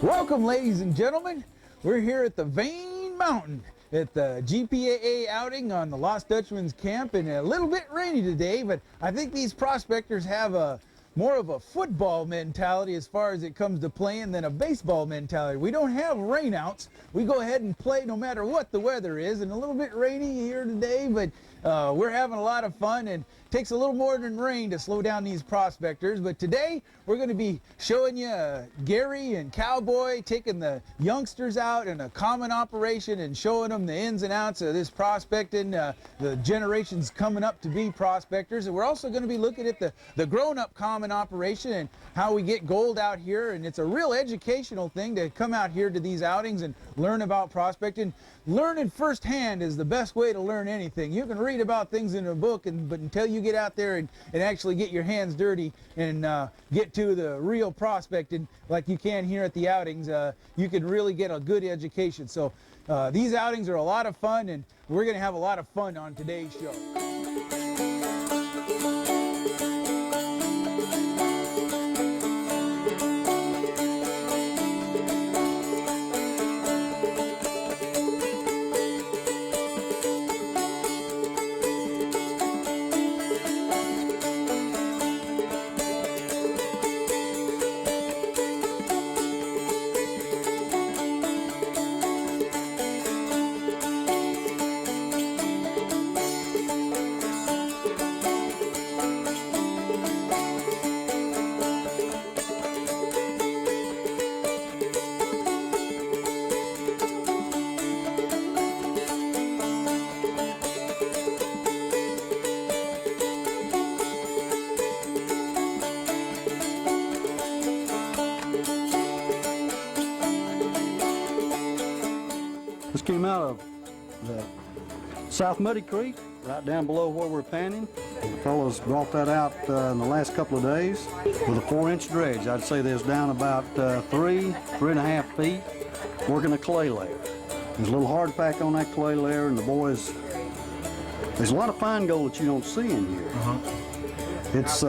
Welcome, ladies and gentlemen. We're here at the Vein Mountain at the GPAA outing on the Lost Dutchman's camp, and a little bit rainy today, but I think these prospectors have more of a football mentality as far as it comes to playing than a baseball mentality. We don't have rainouts. We go ahead and play no matter what the weather is, and a little bit rainy here today, but we're having a lot of fun, and it takes a little more than rain to slow down these prospectors. But today we're going to be showing you Gary and Cowboy taking the youngsters out in a common operation and showing them the ins and outs of this prospecting, the generations coming up to be prospectors. And we're also going to be looking at the grown-up common operation and how we get gold out here. And it's a real educational thing to come out here to these outings and learn about prospecting. Learning firsthand is the best way to learn anything. You can read about things in a book, but until you get out there and actually get your hands dirty and get to the real prospecting like you can here at the outings, you can really get a good education. So these outings are a lot of fun, and we're going to have a lot of fun on today's show. This came out of the South Muddy Creek, right down below where we're panning. The fellows brought that out in the last couple of days with a 4-inch dredge. I'd say there's down about 3.5 feet, working a clay layer. There's a little hard pack on that clay layer, and the boys, there's a lot of fine gold that you don't see in here. It's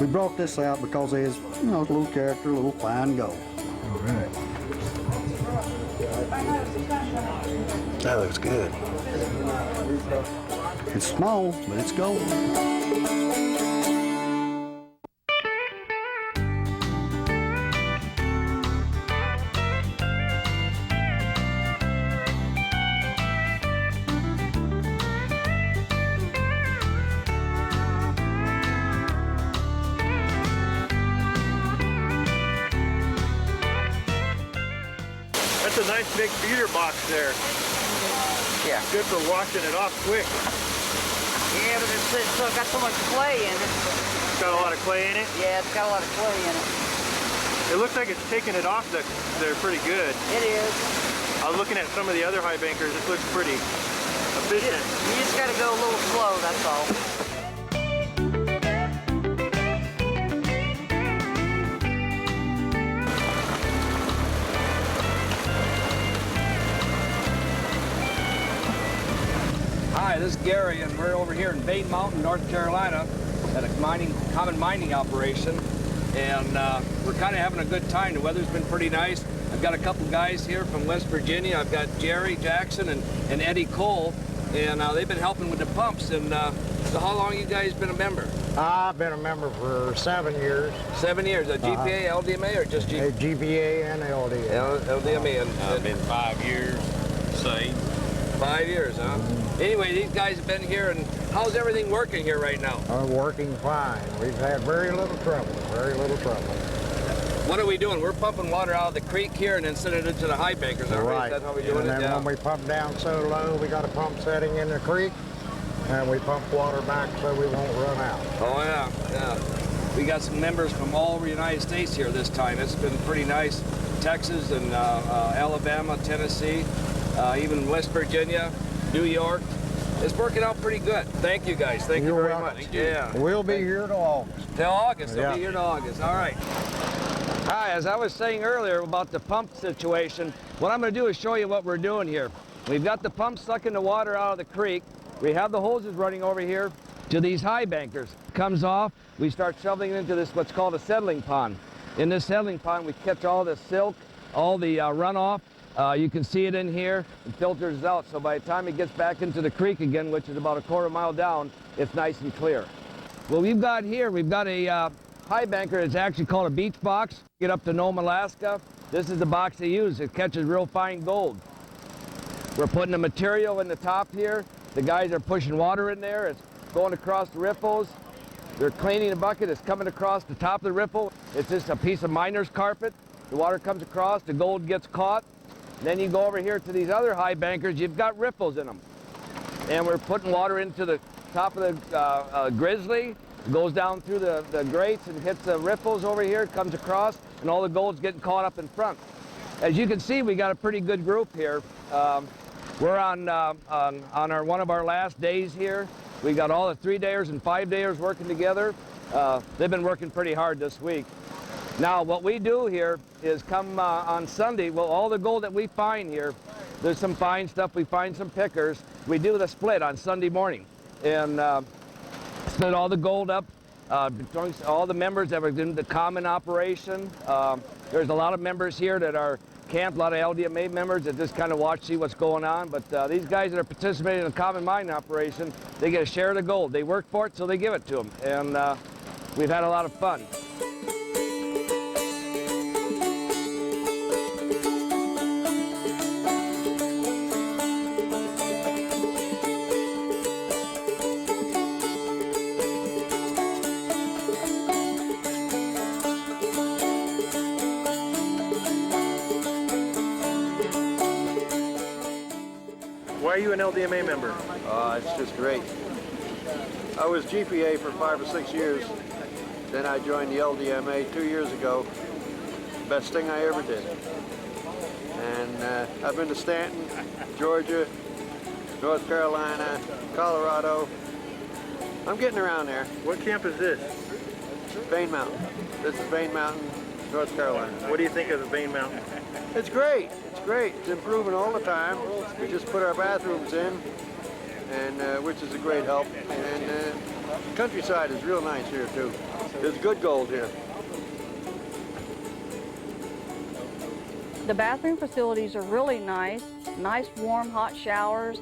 we brought this out because there's, you know, a little character, a little fine gold. All right. That looks good. It's small, but it's gold. That's a nice big feeder box there. Yeah. Good for washing it off quick. Yeah, but it's still got so much clay in it. It's got a lot of clay in it. Yeah, it's got a lot of clay in it. It looks like it's taking it off there pretty good. It is. I was looking at some of the other high bankers. It looks pretty efficient. You just got to go a little slow, that's all. Hi, this is Gary, and we're over here in Vein Mountain, North Carolina, at a common mining operation, and we're kind of having a good time. The weather's been pretty nice. I've got a couple guys here from West Virginia. I've got Jerry Jackson and Eddie Cole, and they've been helping with the pumps. And so how long you guys been a member? I've been a member for 7 years. 7 years. A GPA, LDMA, or just GPA? GPA and LDA. LDMA. And I've been 5 years, say. 5 years, huh? Anyway, these guys have been here, and how's everything working here right now? Working fine. We've had very little trouble, very little trouble. What are we doing? We're pumping water out of the creek here and then sending it into the high bankers, aren't we? Right. Is that how we're doing and it? then when we pump down so low, we got a pump setting in the creek, and we pump water back so we won't run out. Oh, yeah, yeah. We got some members from all over the United States here this time. It's been pretty nice. Texas and Alabama, Tennessee, even West Virginia, New York. It's working out pretty good. Thank you guys. Thank you very much. Yeah. We'll be here till August. Till August. Yeah. They'll be here till August. All right. Hi, as I was saying earlier about the pump situation, what I'm going to do is show you what we're doing here. We've got the pump sucking the water out of the creek. We have the hoses running over here to these high bankers. Comes off, we start shoveling it into this what's called a settling pond. In this settling pond, we catch all the silk, all the runoff. You can see it in here. It filters out, so by the time it gets back into the creek again, which is about a quarter mile down, it's nice and clear. Well, we've got a high banker. It's actually called a beach box. Get up to Nome, Alaska. This is the box they use. It catches real fine gold. We're putting the material in the top here. The guys are pushing water in there. It's going across the riffles. They're cleaning the bucket. It's coming across the top of the riffle. It's just a piece of miner's carpet. The water comes across, the gold gets caught. Then you go over here to these other high bankers. You've got riffles in them. And we're putting water into the top of the grizzly. It goes down through the grates and hits the riffles over here, comes across, and all the gold's getting caught up in front. As you can see, we got a pretty good group here. We're on one of our last days here. We got all the 3-dayers and 5-dayers working together. They've been working pretty hard this week. Now, what we do here is come on Sunday, well, all the gold that we find here, there's some fine stuff, we find some pickers. We do the split on Sunday morning and split all the gold up between all the members that were in the common operation. There's a lot of members here that are camped, a lot of LDMA members that just kind of watch, see what's going on. But these guys that are participating in the common mining operation, they get a share of the gold. They work for it, so they give it to them. And we've had a lot of fun. Why are you an LDMA member? It's just great. I was GPA for 5 or 6 years. Then I joined the LDMA 2 years ago. Best thing I ever did. And I've been to Stanton, Georgia, North Carolina, Colorado. I'm getting around there. What camp is this? Vein Mountain. This is Vein Mountain, North Carolina. What do you think of the Vein Mountain? It's great. It's great. It's improving all the time. We just put our bathrooms in, and which is a great help. And countryside is real nice here too. There's good gold here. The bathroom facilities are really nice. Nice, warm, hot showers.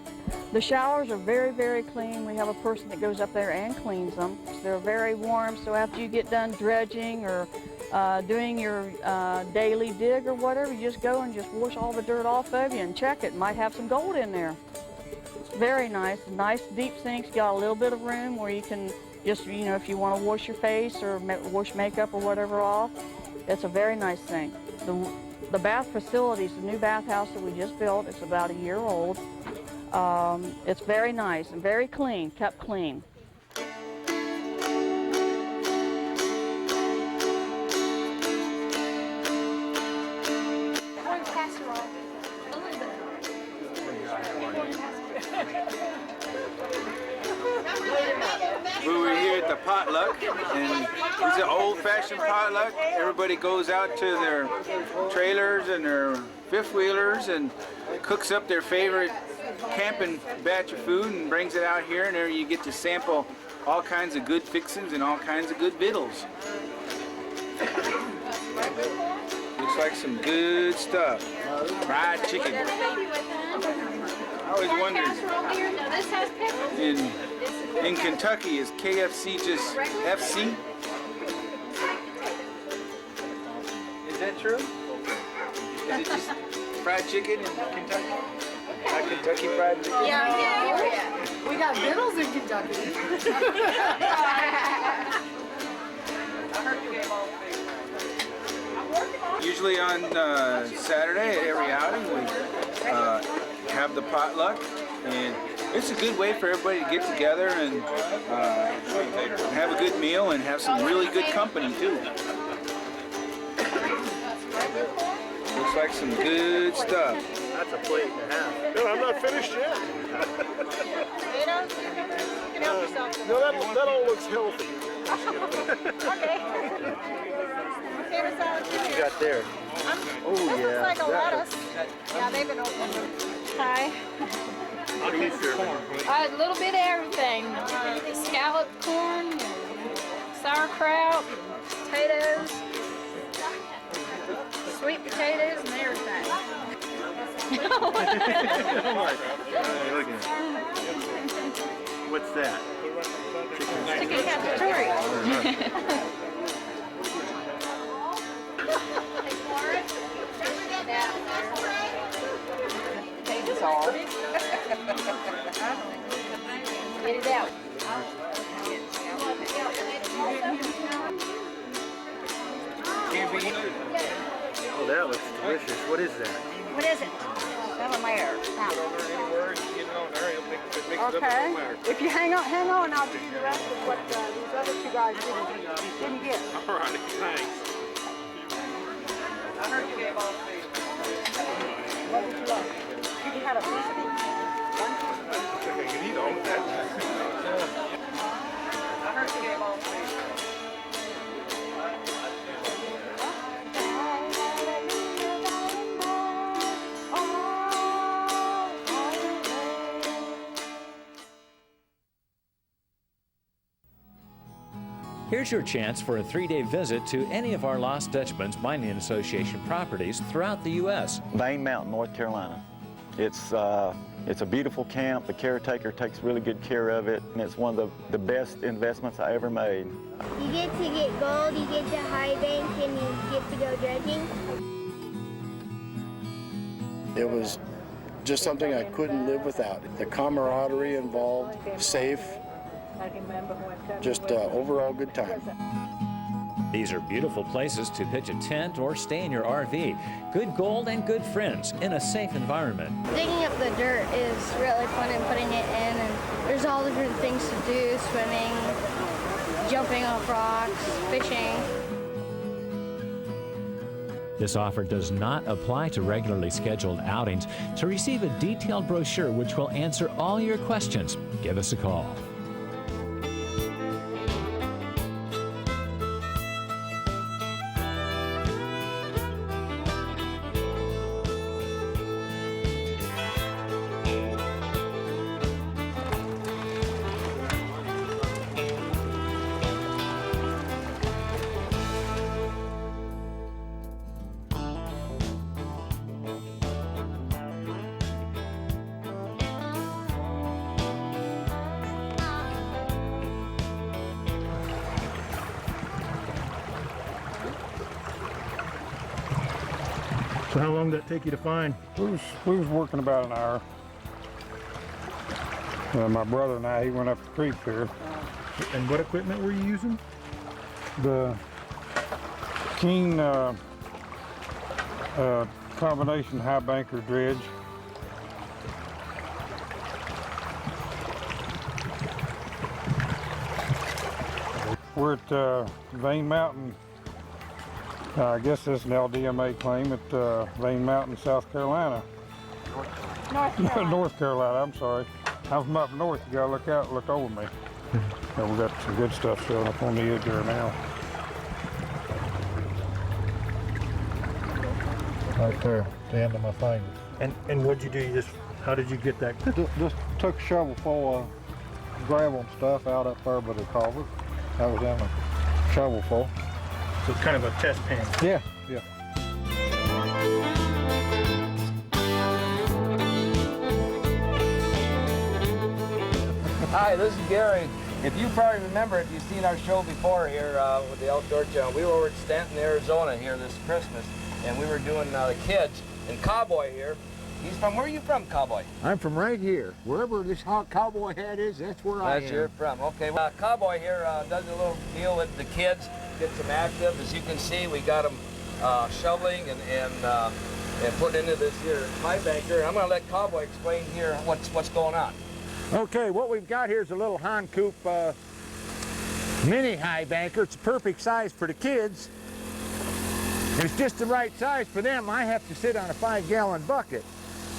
The showers are very, very clean. We have a person that goes up there and cleans them. So they're very warm, so after you get done dredging or doing your daily dig or whatever, you just go and just wash all the dirt off of you and check it. Might have some gold in there. It's very nice. Nice deep sinks. Got a little bit of room where you can just, you know, if you want to wash your face or wash makeup or whatever off, it's a very nice thing. The bath facilities, the new bathhouse that we just built, it's about a year old. It's very nice and very clean, kept clean. We were here at the potluck, and it's an old-fashioned potluck. Everybody goes out to their trailers and their fifth-wheelers and cooks up their favorite camping batch of food and brings it out here, and there you get to sample all kinds of good fixings and all kinds of good victuals. Looks like some good stuff. Fried chicken. I always wondered, in Kentucky, is KFC just FC? Is that true? Is it just fried chicken in Kentucky? Not Kentucky fried chicken? Yeah. We got vittles in Kentucky. Usually on Saturday at every outing, we have the potluck, and it's a good way for everybody to get together and have a good meal and have some really good company too. Looks like some good stuff. That's a plate and a half. No, I'm not finished yet. Potatoes? You can help yourself. No, that all looks healthy. Okay. Potato salad. What you got there? Oh, this looks like a lettuce. Yeah, they've been open. Hi. What are you serving? A little bit of everything. Scalloped corn, sauerkraut, potatoes, sweet potatoes, and they're What's that? Chicken cacciatore. Get it out. Oh, that looks delicious. What is that? What is it? Calamari. Okay. If you hang on, I'll give you the rest of what these other two guys didn't get. All right, thanks. I heard you gave all three. What did you love? You had a piece of each. I can eat all of that. I heard you gave all three. Here's your chance for a 3-day visit to any of our Lost Dutchman's Mining Association properties throughout the U.S. Vein Mountain, North Carolina. It's a beautiful camp. The caretaker takes really good care of it, and it's one of the best investments I ever made. You get to get gold, you get to high bank, and you get to go dredging. It was just something I couldn't live without. The camaraderie involved, safe, just overall good time. These are beautiful places to pitch a tent or stay in your RV. Good gold and good friends in a safe environment. Digging up the dirt is really fun and putting it in, and there's all different things to do, swimming, jumping off rocks, fishing. This offer does not apply to regularly scheduled outings. To receive a detailed brochure which will answer all your questions, give us a call. So how long did that take you to find? We was working about an hour. My brother and I, he went up the creek there. And what equipment were you using? The Keen combination high banker dredge. We're at Vein Mountain. I guess this is an LDMA claim at Vein Mountain, South Carolina. North Carolina. North Carolina, I'm sorry. I'm from up north. You gotta look out, look over me. Yeah, we got some good stuff showing up on the edge there now. Right there, the end of my finger. And what'd you do? How did you get that? Just took a shovel full of gravel and stuff out up there by the culvert. That was in a shovel full. So it's kind of a test pan. Yeah, yeah. Hi, this is Gary. If you probably remember, if you've seen our show before here with the Outdoor Channel, we were over at Stanton, Arizona here this Christmas, and we were doing the kids. And Cowboy here, he's from, where are you from, Cowboy? I'm from right here. Wherever this hot cowboy hat is, that's where I am. That's where you're from. Okay, well, Cowboy here does a little deal with the kids, gets them active. As you can see, we got them shoveling and putting into this here high banker. I'm going to let Cowboy explain here what's going on. Okay, what we've got here is a little Hahn Coop mini high banker. It's a perfect size for the kids. It's just the right size for them. I have to sit on a 5-gallon bucket.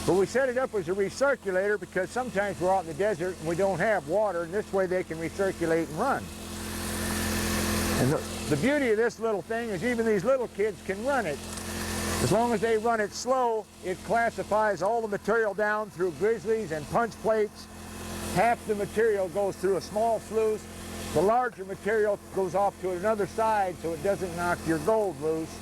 But we set it up as a recirculator because sometimes we're out in the desert and we don't have water, and this way they can recirculate and run. And the beauty of this little thing is even these little kids can run it. As long as they run it slow, it classifies all the material down through grizzlies and punch plates. Half the material goes through a small sluice. The larger material goes off to another side so it doesn't knock your gold loose.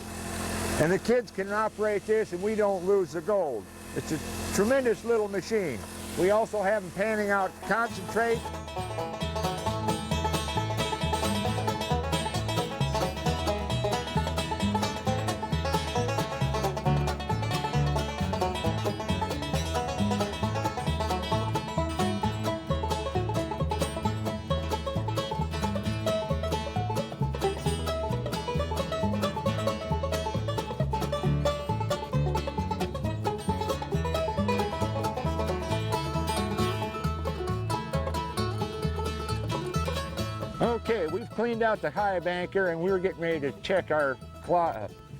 And the kids can operate this and we don't lose the gold. It's a tremendous little machine. We also have them panning out concentrate. Okay, we've cleaned out the high banker and we're getting ready to check our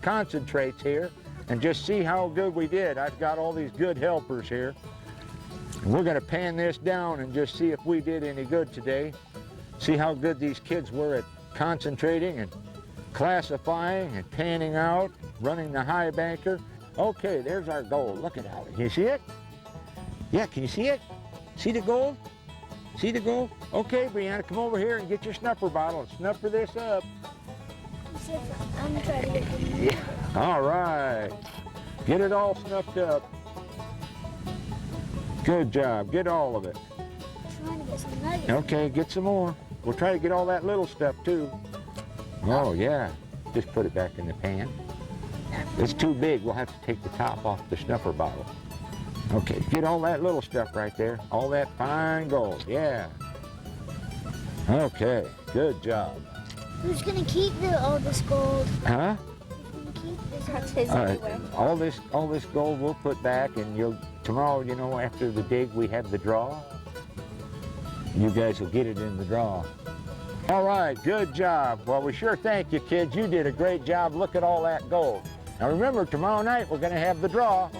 concentrates here and just see how good we did. I've got all these good helpers here. And we're gonna pan this down and just see if we did any good today. See how good these kids were at concentrating and classifying and panning out, running the high banker. Okay, there's our gold. Look at that. Can you see it? Yeah, can you see it? See the gold? See the gold? Okay, Brianna, come over here and get your snuffer bottle and snuffer this up. I'm gonna try to get them. Yeah. All right. Get it all snuffed up. Good job. Get all of it. I'm trying to get some nuggets. Okay, get some more. We'll try to get all that little stuff too. Oh, yeah. Just put it back in the pan. It's too big. We'll have to take the top off the snuffer bottle. Okay, get all that little stuff right there. All that fine gold, yeah. Okay, good job. Who's gonna keep all this gold? Huh? Who's gonna keep this? That's his anyway. All this gold we'll put back, and tomorrow, you know, after the dig, we have the draw. You guys will get it in the draw. All right, good job. Well, we sure thank you, kids. You did a great job. Look at all that gold. Now remember, tomorrow night we're gonna have the draw.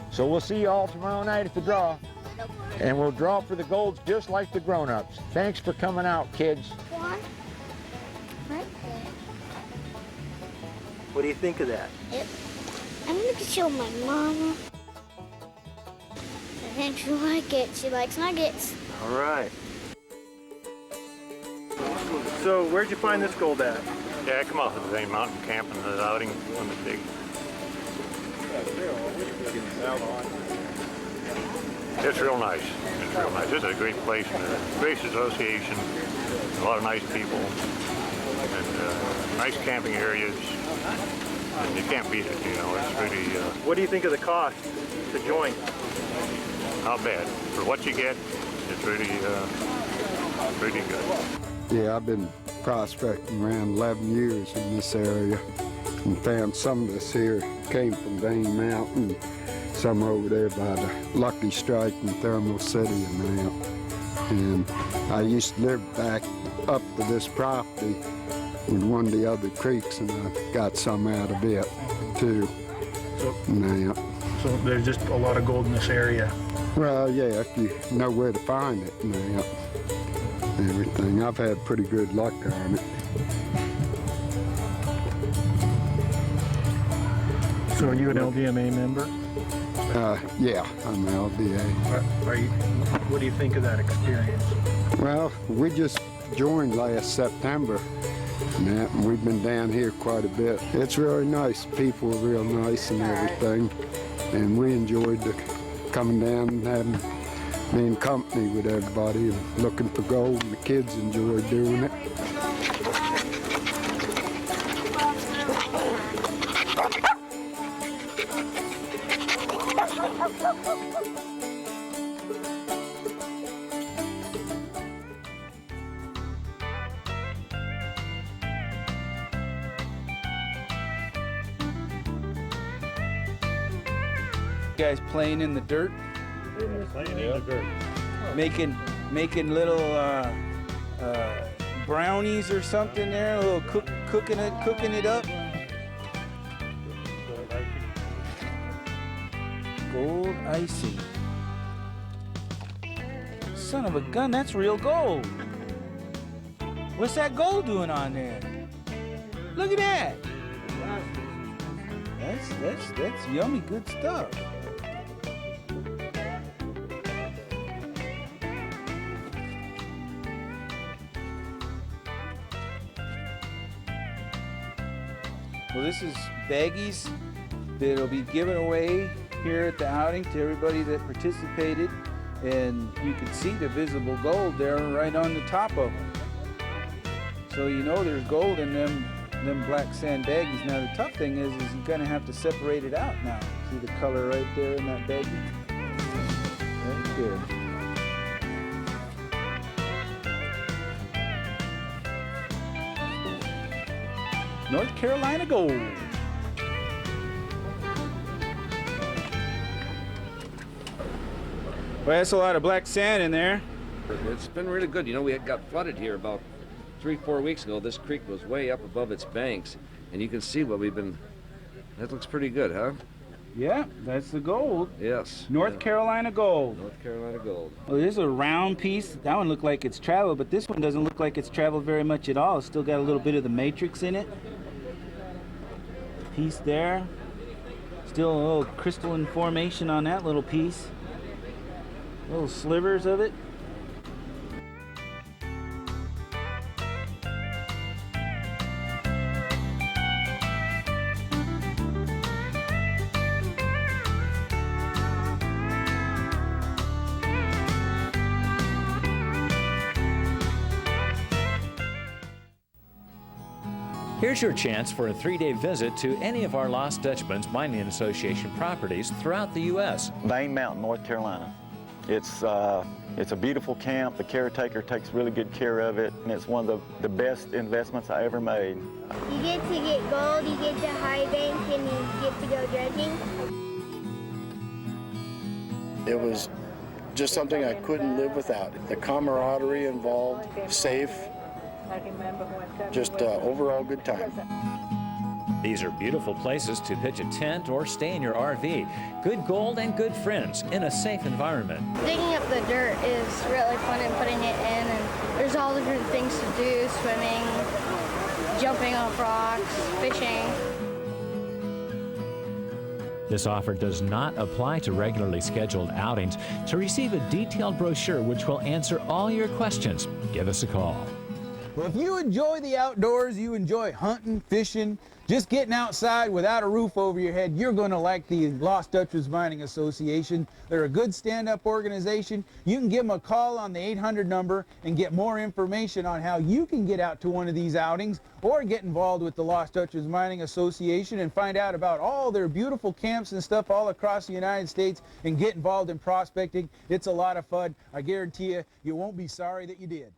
So we'll see you all tomorrow night at the draw. And we'll draw for the golds just like the grown-ups. Thanks for coming out, kids. One. Right there. What do you think of that? Yep. I'm gonna show my mama. I think she'll like it. She likes nuggets. All right. So where'd you find this gold at? Yeah, I come off of the Vein Mountain camp and the outing on the dig. It's real nice. It's real nice. It's a great place, and a great association. A lot of nice people, and nice camping areas. And you can't beat it, you know. It's really. What do you think of the cost to join? Not bad for what you get. It's really, really good. Yeah, I've been prospecting around 11 years in this area, and found some of this here came from Vein Mountain, some over there by the Lucky Strike in Thermal City and that. And I used to live back up to this property with one of the other creeks, and I got some out of it too. So there's just a lot of gold in this area. Well, yeah, if you know where to find it and that. Everything. I've had pretty good luck on it. So are you an LDMA member? Yeah, I'm an LDA. What do you think of that experience? Well, we just joined last September, and we've been down here quite a bit. It's really nice. People are real nice and everything, and we enjoyed coming down and being company with everybody and looking for gold, and the kids enjoy doing it. Guys playing in the dirt? Playing in the dirt. Making little brownies or something there, a little cooking it up. Gold icing. Son of a gun, that's real gold. What's that gold doing on there? Look at that. That's yummy good stuff. Well, this is baggies that'll be given away here at the outing to everybody that participated, and you can see the visible gold there right on the top of them. So you know there's gold in them black sand baggies. Now the tough thing is you're gonna have to separate it out now. See the color right there in that baggie? Right there. North Carolina gold. Well, that's a lot of black sand in there. It's been really good. You know, we had got flooded here about 3-4 weeks ago. This creek was way up above its banks, and you can see what we've been. That looks pretty good, huh? Yeah, that's the gold. Yes. North Carolina gold. North Carolina gold. Well, this is a round piece. That one looked like it's traveled, but this one doesn't look like it's traveled very much at all. It's still got a little bit of the matrix in it. Piece there. Still a little crystalline formation on that little piece. Little slivers of it. Here's your chance for a 3-day visit to any of our Lost Dutchman's Mining Association properties throughout the U.S. Vein Mountain, North Carolina. It's a beautiful camp. The caretaker takes really good care of it, and it's one of the best investments I ever made. You get to get gold, you get to high bank, and you get to go dredging. It was just something I couldn't live without. The camaraderie involved, safe, just overall good time. These are beautiful places to pitch a tent or stay in your RV. Good gold and good friends in a safe environment. Digging up the dirt is really fun and putting it in, and there's all different things to do: swimming, jumping off rocks, fishing. This offer does not apply to regularly scheduled outings. To receive a detailed brochure which will answer all your questions, give us a call. Well, if you enjoy the outdoors, you enjoy hunting, fishing, just getting outside without a roof over your head, you're going to like the Lost Dutchman's Mining Association. They're a good stand-up organization. You can give them a call on the 800 number and get more information on how you can get out to one of these outings, or get involved with the Lost Dutchman's Mining Association and find out about all their beautiful camps and stuff all across the United States and get involved in prospecting. It's a lot of fun. I guarantee you, you won't be sorry that you did.